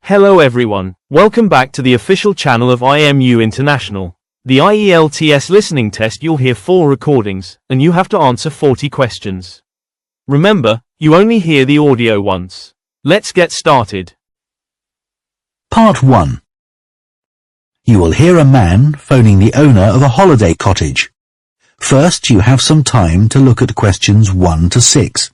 Hello everyone, welcome back to the official channel of IMU International. The IELTS listening test, you'll hear 4 recordings, and you have to answer 40 questions. Remember, you only hear the audio once. Let's get started. Part 1. You will hear a man phoning the owner of a holiday cottage. First, you have some time to look at questions 1 to 6.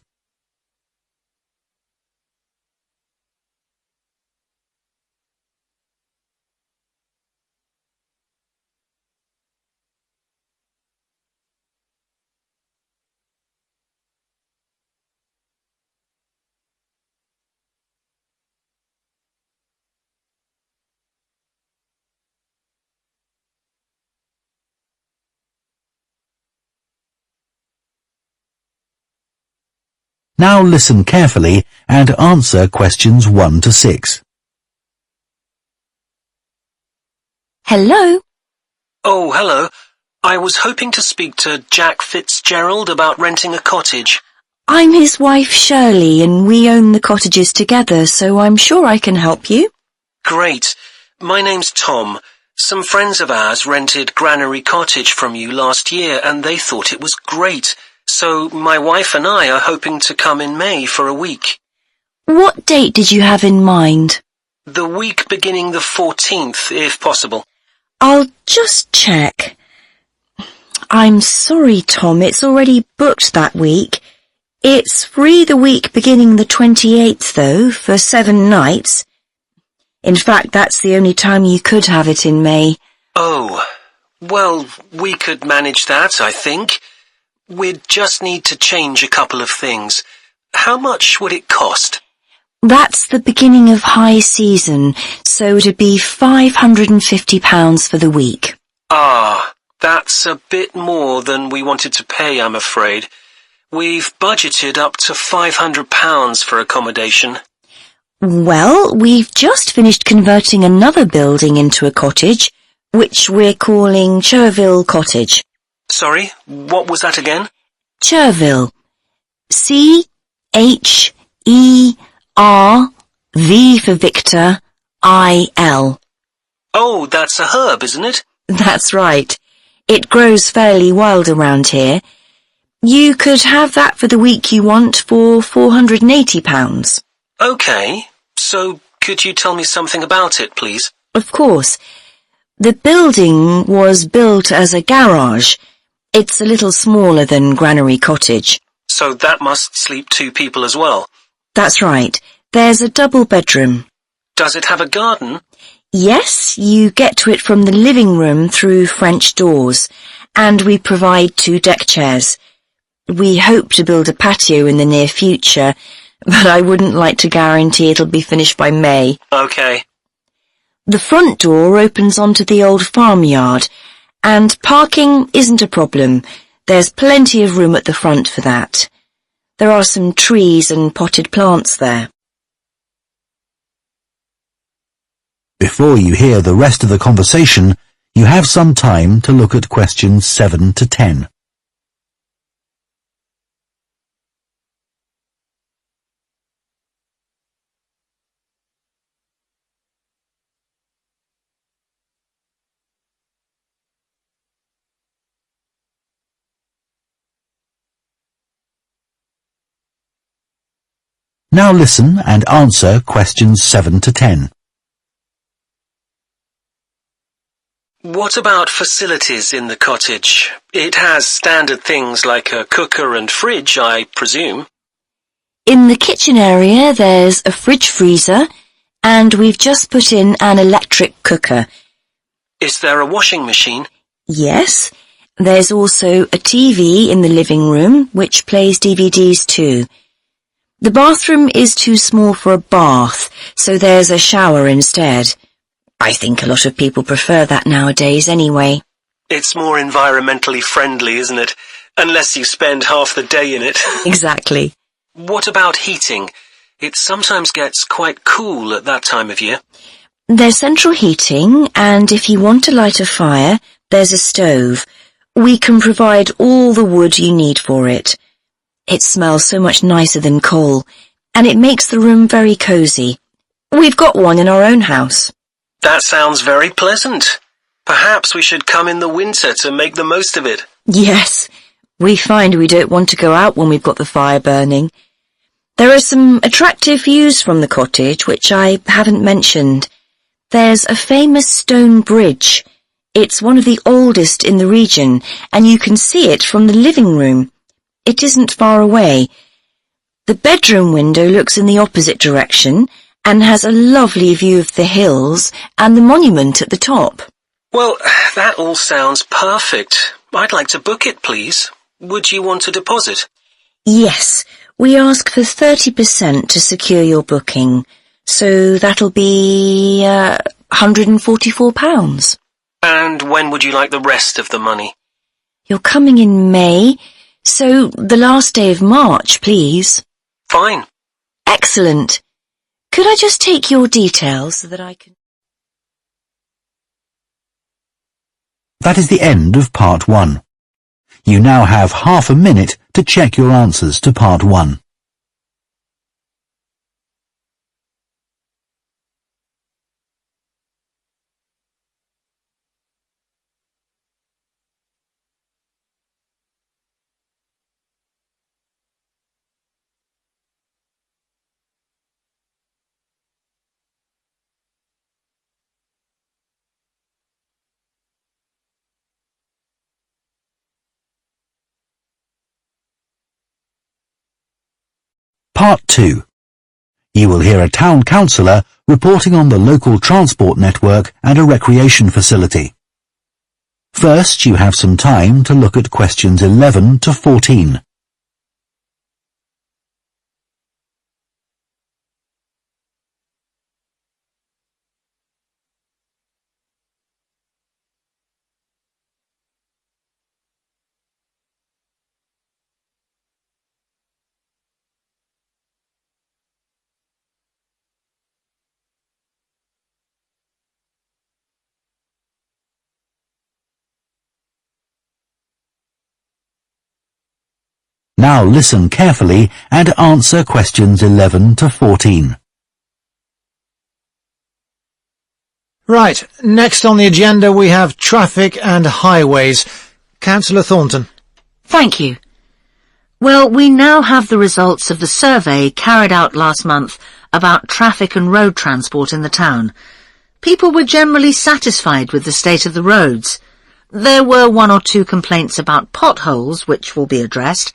Now listen carefully and answer questions 1 to 6. Hello? Oh, hello. I was hoping to speak to Jack Fitzgerald about renting a cottage. I'm his wife Shirley and we own the cottages together, so I'm sure I can help you. Great. My name's Tom. Some friends of ours rented Granary Cottage from you last year and they thought it was great. So my wife and I are hoping to come in May for a week. What date did you have in mind? The week beginning the 14th, if possible. I'll just check. I'm sorry, Tom, it's already booked that week. It's free the week beginning the 28th, though, for 7 nights. In fact, that's the only time you could have it in May. Oh, well, we could manage that, I think. We'd just need to change a couple of things. How much would it cost? That's the beginning of high season, so it'd be £550 for the week. Ah, that's a bit more than we wanted to pay, I'm afraid. We've budgeted up to £500 for accommodation. Well, we've just finished converting another building into a cottage, which we're calling Chervil Cottage. Sorry, what was that again? Chervil. C-H-E-R-V for Victor, I-L. Oh, that's a herb, isn't it? That's right. It grows fairly wild around here. You could have that for the week you want for £480. Okay, so could you tell me something about it, please? Of course. The building was built as a garage. It's a little smaller than Granary Cottage. So that must sleep 2 people as well? That's right. There's a double bedroom. Does it have a garden? Yes, you get to it from the living room through French doors, and we provide 2 deck chairs. We hope to build a patio in the near future, but I wouldn't like to guarantee it'll be finished by May. Okay. The front door opens onto the old farmyard, and parking isn't a problem. There's plenty of room at the front for that. There are some trees and potted plants there. Before you hear the rest of the conversation, you have some time to look at questions 7 to 10. Now listen and answer questions 7 to 10. What about facilities in the cottage? It has standard things like a cooker and fridge, I presume. In the kitchen area, there's a fridge freezer, and we've just put in an electric cooker. Is there a washing machine? Yes, there's also a TV in the living room, which plays DVDs too. The bathroom is too small for a bath, so there's a shower instead. I think a lot of people prefer that nowadays anyway. It's more environmentally friendly, isn't it? Unless you spend half the day in it. Exactly. What about heating? It sometimes gets quite cool at that time of year. There's central heating, and if you want to light a fire, there's a stove. We can provide all the wood you need for it. It smells so much nicer than coal, and it makes the room very cosy. We've got one in our own house. That sounds very pleasant. Perhaps we should come in the winter to make the most of it. Yes, we find we don't want to go out when we've got the fire burning. There are some attractive views from the cottage which I haven't mentioned. There's a famous stone bridge. It's one of the oldest in the region, and you can see it from the living room. It isn't far away. The bedroom window looks in the opposite direction and has a lovely view of the hills and the monument at the top. Well, that all sounds perfect. I'd like to book it, please. Would you want a deposit? Yes, we ask for 30% to secure your booking, so that'll be £144. And when would you like the rest of the money? You're coming in May, so the last day of March, please. Fine. Excellent. Could I just take your details so that I can... That is the end of part 1. You now have half a minute to check your answers to part 1. Part 2. You will hear a town councillor reporting on the local transport network and a recreation facility. First, you have some time to look at questions 11 to 14. Now listen carefully and answer questions 11 to 14. Right, next on the agenda we have traffic and highways. Councillor Thornton. Thank you. Well, we now have the results of the survey carried out last month about traffic and road transport in the town. People were generally satisfied with the state of the roads. There were 1 or 2 complaints about potholes, which will be addressed,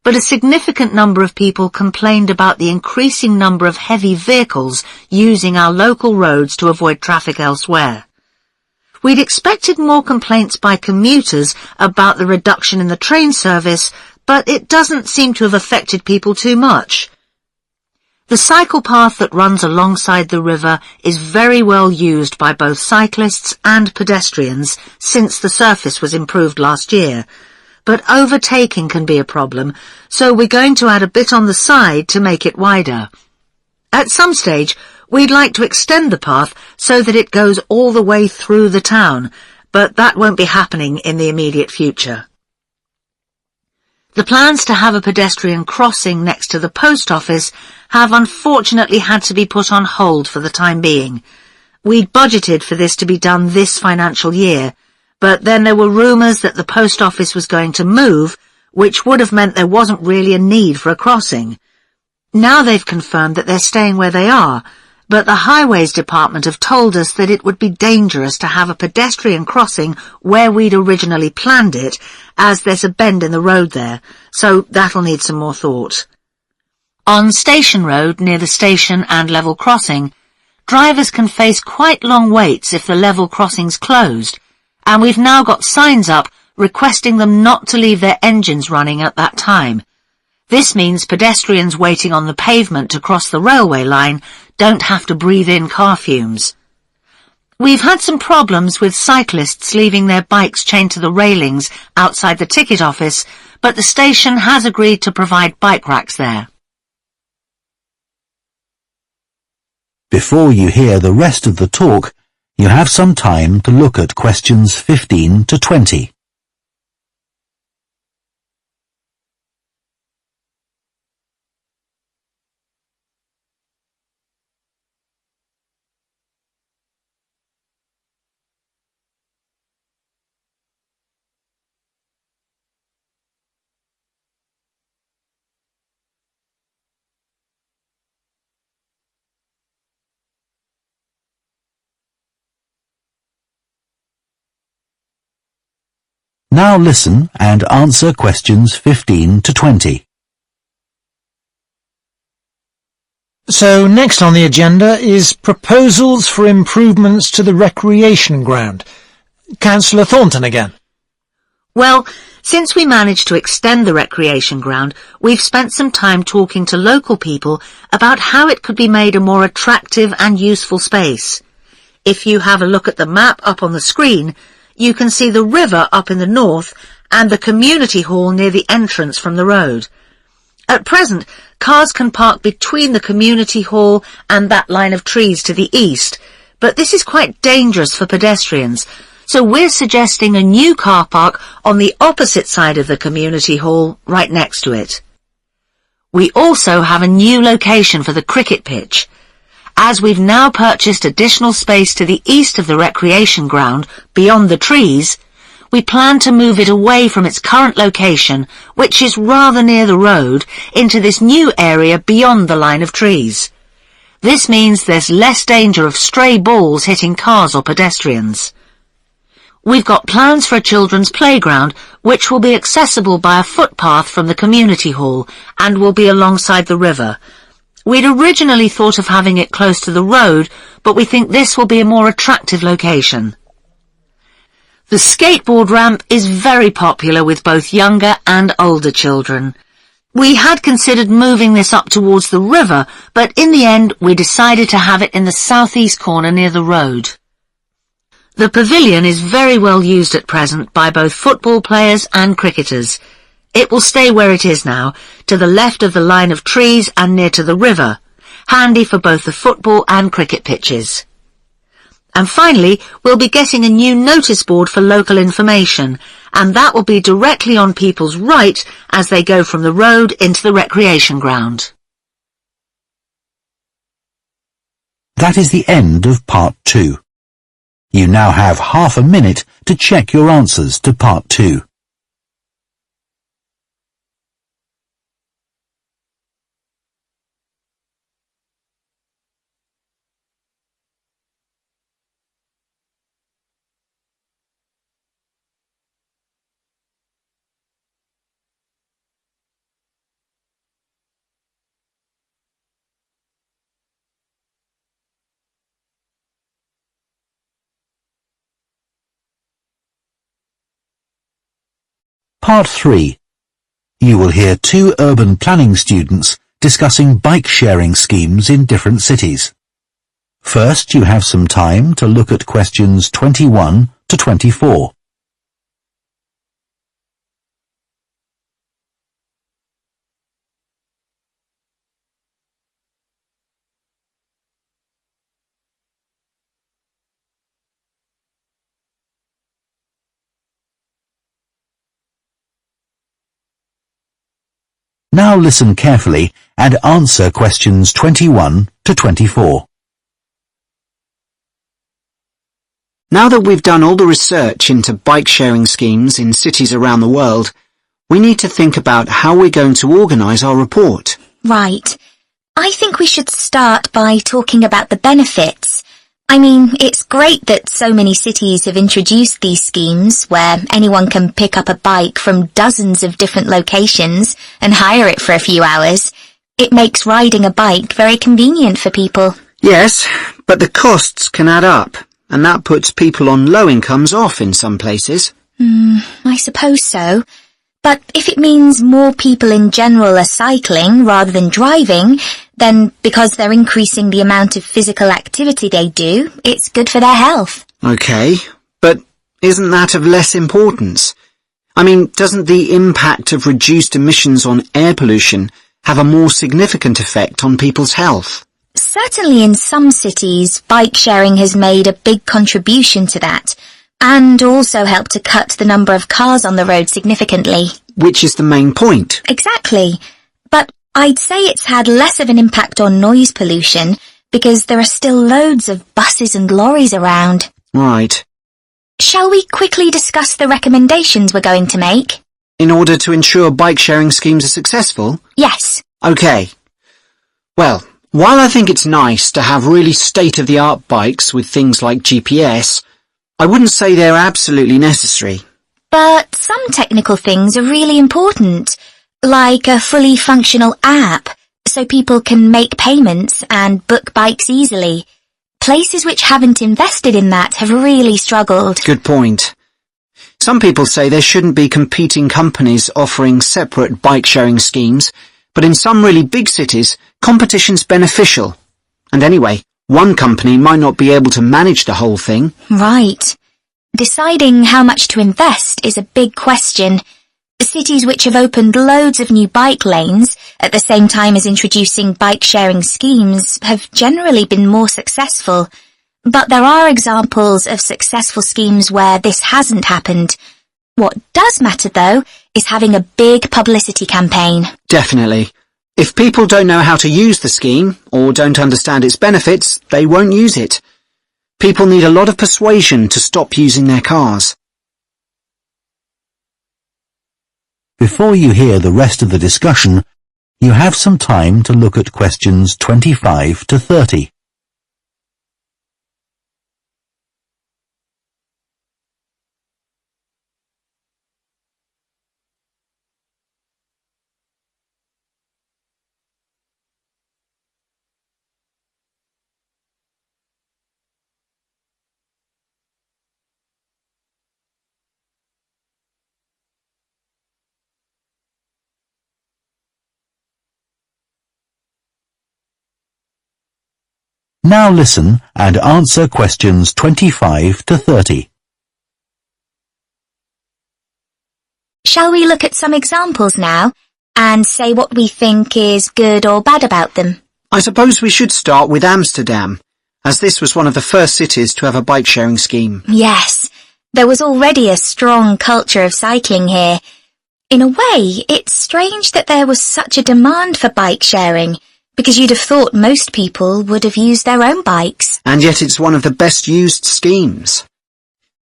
but a significant number of people complained about the increasing number of heavy vehicles using our local roads to avoid traffic elsewhere. We'd expected more complaints by commuters about the reduction in the train service, but it doesn't seem to have affected people too much. The cycle path that runs alongside the river is very well used by both cyclists and pedestrians since the surface was improved last year. But overtaking can be a problem, so we're going to add a bit on the side to make it wider. At some stage, we'd like to extend the path so that it goes all the way through the town, but that won't be happening in the immediate future. The plans to have a pedestrian crossing next to the post office have unfortunately had to be put on hold for the time being. We'd budgeted for this to be done this financial year, but then there were rumours that the post office was going to move, which would have meant there wasn't really a need for a crossing. Now they've confirmed that they're staying where they are, but the Highways Department have told us that it would be dangerous to have a pedestrian crossing where we'd originally planned it, as there's a bend in the road there, so that'll need some more thought. On Station Road, near the station and level crossing, drivers can face quite long waits if the level crossing's closed, and we've now got signs up requesting them not to leave their engines running at that time. This means pedestrians waiting on the pavement to cross the railway line don't have to breathe in car fumes. We've had some problems with cyclists leaving their bikes chained to the railings outside the ticket office, but the station has agreed to provide bike racks there. Before you hear the rest of the talk, you have some time to look at questions 15 to 20. Now listen and answer questions 15 to 20. So next on the agenda is proposals for improvements to the recreation ground. Councillor Thornton again. Well, since we managed to extend the recreation ground, we've spent some time talking to local people about how it could be made a more attractive and useful space. If you have a look at the map up on the screen, you can see the river up in the north and the community hall near the entrance from the road. At present, cars can park between the community hall and that line of trees to the east, but this is quite dangerous for pedestrians, so we're suggesting a new car park on the opposite side of the community hall, right next to it. We also have a new location for the cricket pitch. As we've now purchased additional space to the east of the recreation ground, beyond the trees, we plan to move it away from its current location, which is rather near the road, into this new area beyond the line of trees. This means there's less danger of stray balls hitting cars or pedestrians. We've got plans for a children's playground, which will be accessible by a footpath from the community hall and will be alongside the river. We'd originally thought of having it close to the road, but we think this will be a more attractive location. The skateboard ramp is very popular with both younger and older children. We had considered moving this up towards the river, but in the end we decided to have it in the southeast corner near the road. The pavilion is very well used at present by both football players and cricketers. It will stay where it is now, to the left of the line of trees and near to the river, handy for both the football and cricket pitches. And finally, we'll be getting a new notice board for local information, and that will be directly on people's right as they go from the road into the recreation ground. That is the end of part 2. You now have half a minute to check your answers to part 2. Part 3. You will hear 2 urban planning students discussing bike-sharing schemes in different cities. First, you have some time to look at questions 21 to 24. Now listen carefully and answer questions 21 to 24. Now that we've done all the research into bike-sharing schemes in cities around the world, we need to think about how we're going to organise our report. Right. I think we should start by talking about the benefits. I mean, it's great that so many cities have introduced these schemes where anyone can pick up a bike from dozens of different locations and hire it for a few hours. It makes riding a bike very convenient for people. Yes, but the costs can add up, and that puts people on low incomes off in some places. I suppose so. But if it means more people in general are cycling rather than driving, then because they're increasing the amount of physical activity they do, it's good for their health. OK, but isn't that of less importance? I mean, doesn't the impact of reduced emissions on air pollution have a more significant effect on people's health? Certainly in some cities, bike sharing has made a big contribution to that, and also helped to cut the number of cars on the road significantly. Which is the main point. Exactly. But I'd say it's had less of an impact on noise pollution because there are still loads of buses and lorries around. Right. Shall we quickly discuss the recommendations we're going to make? In order to ensure bike-sharing schemes are successful? Yes. OK. Well, while I think it's nice to have really state-of-the-art bikes with things like GPS, I wouldn't say they're absolutely necessary. But some technical things are really important, like a fully functional app, so people can make payments and book bikes easily. Places which haven't invested in that have really struggled. Good point. Some people say there shouldn't be competing companies offering separate bike-sharing schemes, but in some really big cities, competition's beneficial. And anyway, one company might not be able to manage the whole thing. Right. Deciding how much to invest is a big question. Cities which have opened loads of new bike lanes at the same time as introducing bike-sharing schemes have generally been more successful. But there are examples of successful schemes where this hasn't happened. What does matter, though, is having a big publicity campaign. Definitely. If people don't know how to use the scheme, or don't understand its benefits, they won't use it. People need a lot of persuasion to stop using their cars. Before you hear the rest of the discussion, you have some time to look at questions 25 to 30. Now listen and answer questions 25 to 30. Shall we look at some examples now and say what we think is good or bad about them? I suppose we should start with Amsterdam, as this was one of the first cities to have a bike-sharing scheme. Yes, there was already a strong culture of cycling here. In a way, it's strange that there was such a demand for bike sharing, because you'd have thought most people would have used their own bikes. And yet it's one of the best used schemes.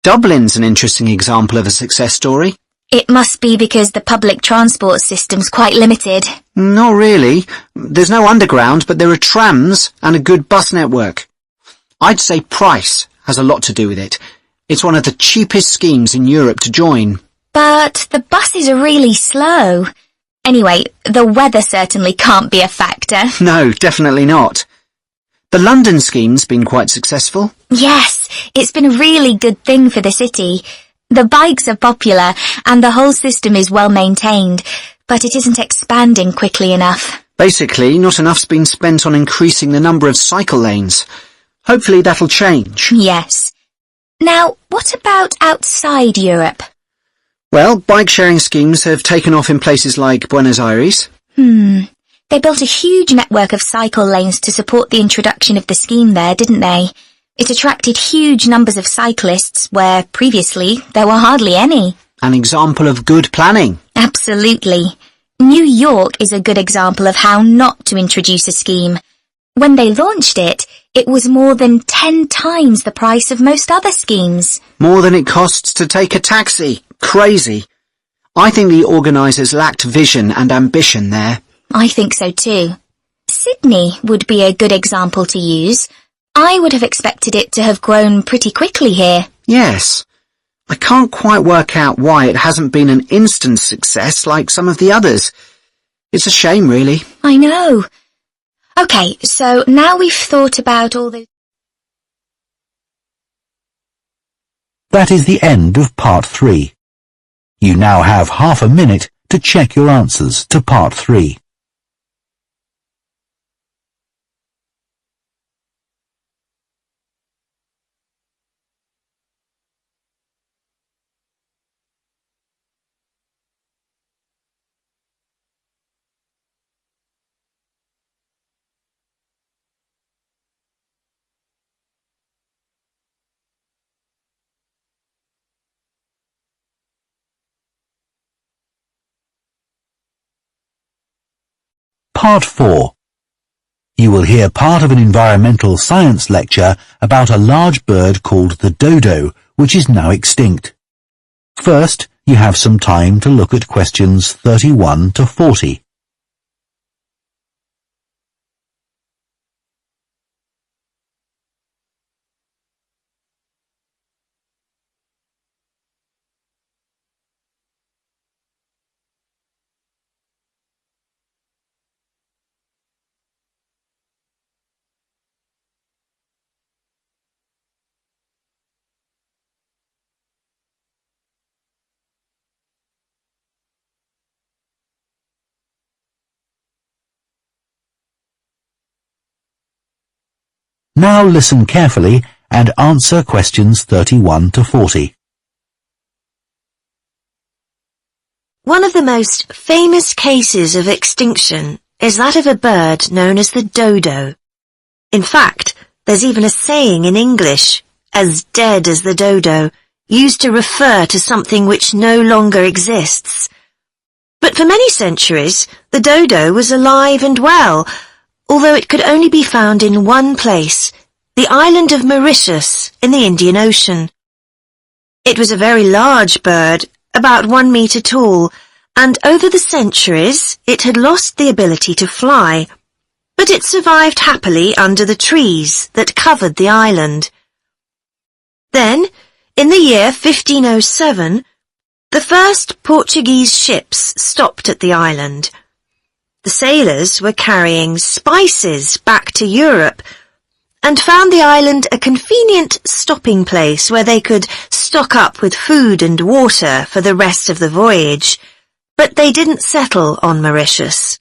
Dublin's an interesting example of a success story. It must be because the public transport system's quite limited. Not really. There's no underground, but there are trams and a good bus network. I'd say price has a lot to do with it. It's one of the cheapest schemes in Europe to join. But the buses are really slow. Anyway, the weather certainly can't be a factor. No, definitely not. The London scheme's been quite successful. Yes, it's been a really good thing for the city. The bikes are popular and the whole system is well maintained, but it isn't expanding quickly enough. Basically, not enough's been spent on increasing the number of cycle lanes. Hopefully that'll change. Yes. Now, what about outside Europe? Well, bike-sharing schemes have taken off in places like Buenos Aires. They built a huge network of cycle lanes to support the introduction of the scheme there, didn't they? It attracted huge numbers of cyclists where previously there were hardly any. An example of good planning. Absolutely. New York is a good example of how not to introduce a scheme. When they launched it, it was more than 10 times the price of most other schemes. More than it costs to take a taxi. Crazy. I think the organisers lacked vision and ambition there. I think so too. Sydney would be a good example to use. I would have expected it to have grown pretty quickly here. Yes. I can't quite work out why it hasn't been an instant success like some of the others. It's a shame, really. I know. OK, so now we've thought about all those... That is the end of part 3. You now have half a minute to check your answers to part 3. Part 4. You will hear part of an environmental science lecture about a large bird called the dodo, which is now extinct. First, you have some time to look at questions 31 to 40. Now listen carefully and answer questions 31 to 40. One of the most famous cases of extinction is that of a bird known as the dodo. In fact, there's even a saying in English, as dead as the dodo, used to refer to something which no longer exists. But for many centuries, the dodo was alive and well, although it could only be found in one place, the island of Mauritius in the Indian Ocean. It was a very large bird, about 1 metre tall, and over the centuries it had lost the ability to fly, but it survived happily under the trees that covered the island. Then, in the year 1507, the first Portuguese ships stopped at the island. The sailors were carrying spices back to Europe and found the island a convenient stopping place where they could stock up with food and water for the rest of the voyage, but they didn't settle on Mauritius.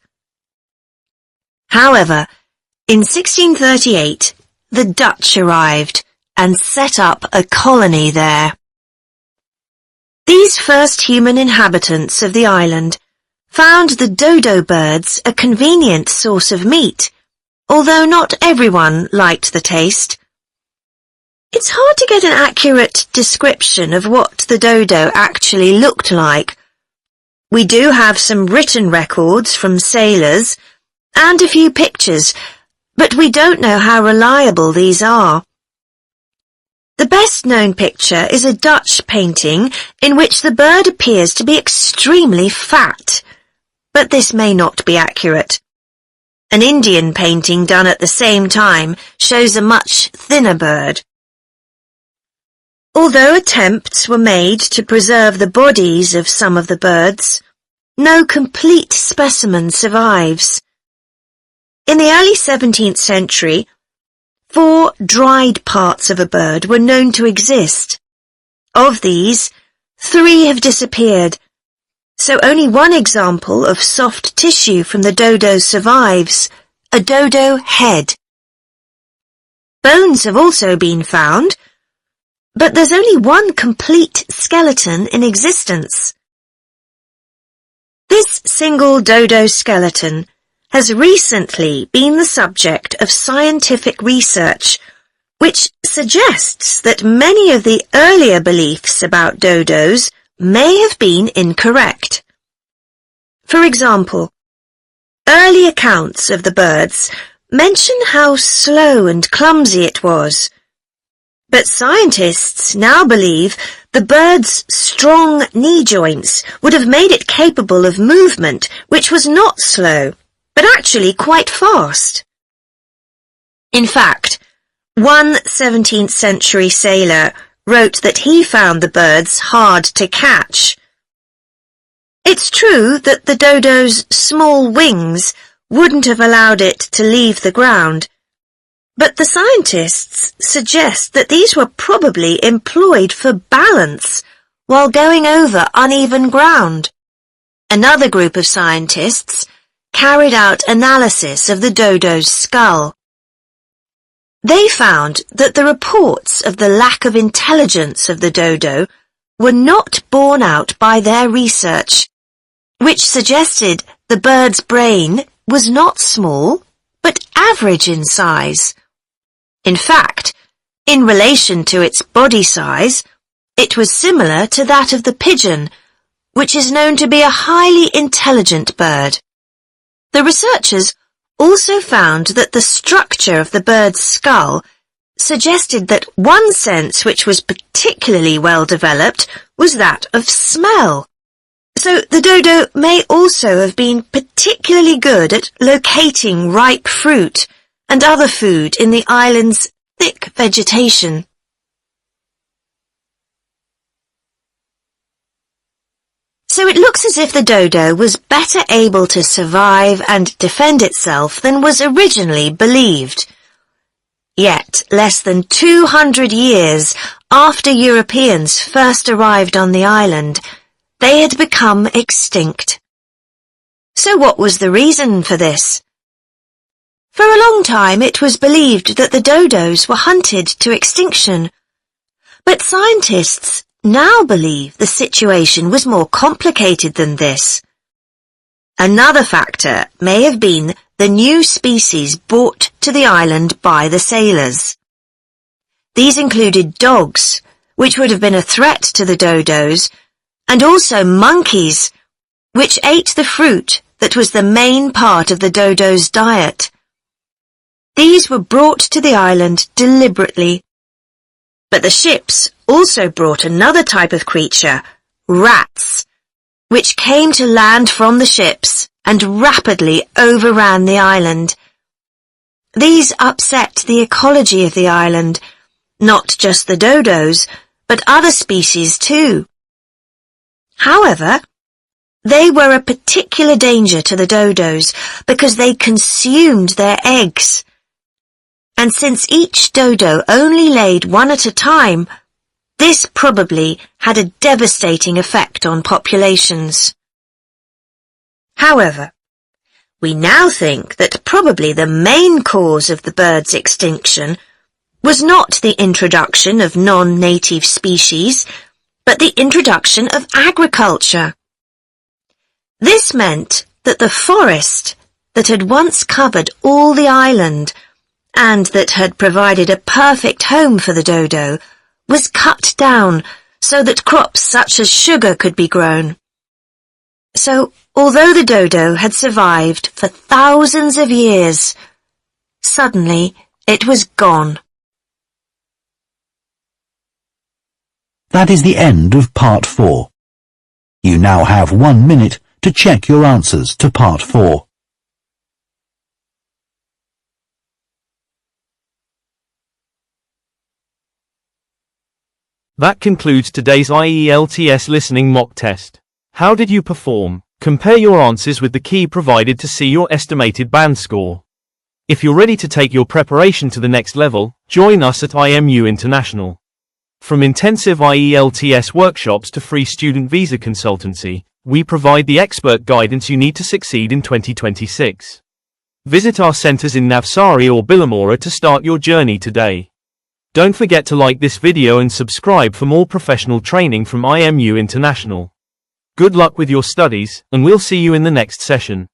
However, in 1638, the Dutch arrived and set up a colony there. These first human inhabitants of the island found the dodo birds a convenient source of meat, although not everyone liked the taste. It's hard to get an accurate description of what the dodo actually looked like. We do have some written records from sailors and a few pictures, but we don't know how reliable these are. The best-known picture is a Dutch painting in which the bird appears to be extremely fat, but this may not be accurate. An Indian painting done at the same time shows a much thinner bird. Although attempts were made to preserve the bodies of some of the birds, no complete specimen survives. In the early 17th century, 4 dried parts of a bird were known to exist. Of these, 3 have disappeared, so only one example of soft tissue from the dodo survives, a dodo head. Bones have also been found, but there's only one complete skeleton in existence. This single dodo skeleton has recently been the subject of scientific research, which suggests that many of the earlier beliefs about dodos may have been incorrect. For example, early accounts of the birds mention how slow and clumsy it was, but scientists now believe the bird's strong knee joints would have made it capable of movement which was not slow, but actually quite fast. In fact, one 17th century sailor wrote that he found the birds hard to catch. It's true that the dodo's small wings wouldn't have allowed it to leave the ground, but the scientists suggest that these were probably employed for balance while going over uneven ground. Another group of scientists carried out analysis of the dodo's skull. They found that the reports of the lack of intelligence of the dodo were not borne out by their research, which suggested the bird's brain was not small, but average in size. In fact, in relation to its body size, it was similar to that of the pigeon, which is known to be a highly intelligent bird. The researchers also found that the structure of the bird's skull suggested that one sense which was particularly well developed was that of smell. So the dodo may also have been particularly good at locating ripe fruit and other food in the island's thick vegetation. So it looks as if the dodo was better able to survive and defend itself than was originally believed. Yet, less than 200 years after Europeans first arrived on the island, they had become extinct. So what was the reason for this? For a long time it was believed that the dodos were hunted to extinction, but scientists now believe the situation was more complicated than this. Another factor may have been the new species brought to the island by the sailors. These included dogs, which would have been a threat to the dodos, and also monkeys, which ate the fruit that was the main part of the dodos' diet. These were brought to the island deliberately. But the ships also brought another type of creature, rats, which came to land from the ships and rapidly overran the island. These upset the ecology of the island, not just the dodos, but other species too. However, they were a particular danger to the dodos because they consumed their eggs. And since each dodo only laid one at a time, this probably had a devastating effect on populations. However, we now think that probably the main cause of the bird's extinction was not the introduction of non-native species, but the introduction of agriculture. This meant that the forest that had once covered all the island and that had provided a perfect home for the dodo was cut down so that crops such as sugar could be grown. So, although the dodo had survived for thousands of years, suddenly it was gone. That is the end of Part 4. You now have 1 minute to check your answers to Part 4. That concludes today's IELTS listening mock test. How did you perform? Compare your answers with the key provided to see your estimated band score. If you're ready to take your preparation to the next level, join us at IMU International. From intensive IELTS workshops to free student visa consultancy, we provide the expert guidance you need to succeed in 2026. Visit our centers in Navsari or Billamora to start your journey today. Don't forget to like this video and subscribe for more professional training from IMU International. Good luck with your studies, and we'll see you in the next session.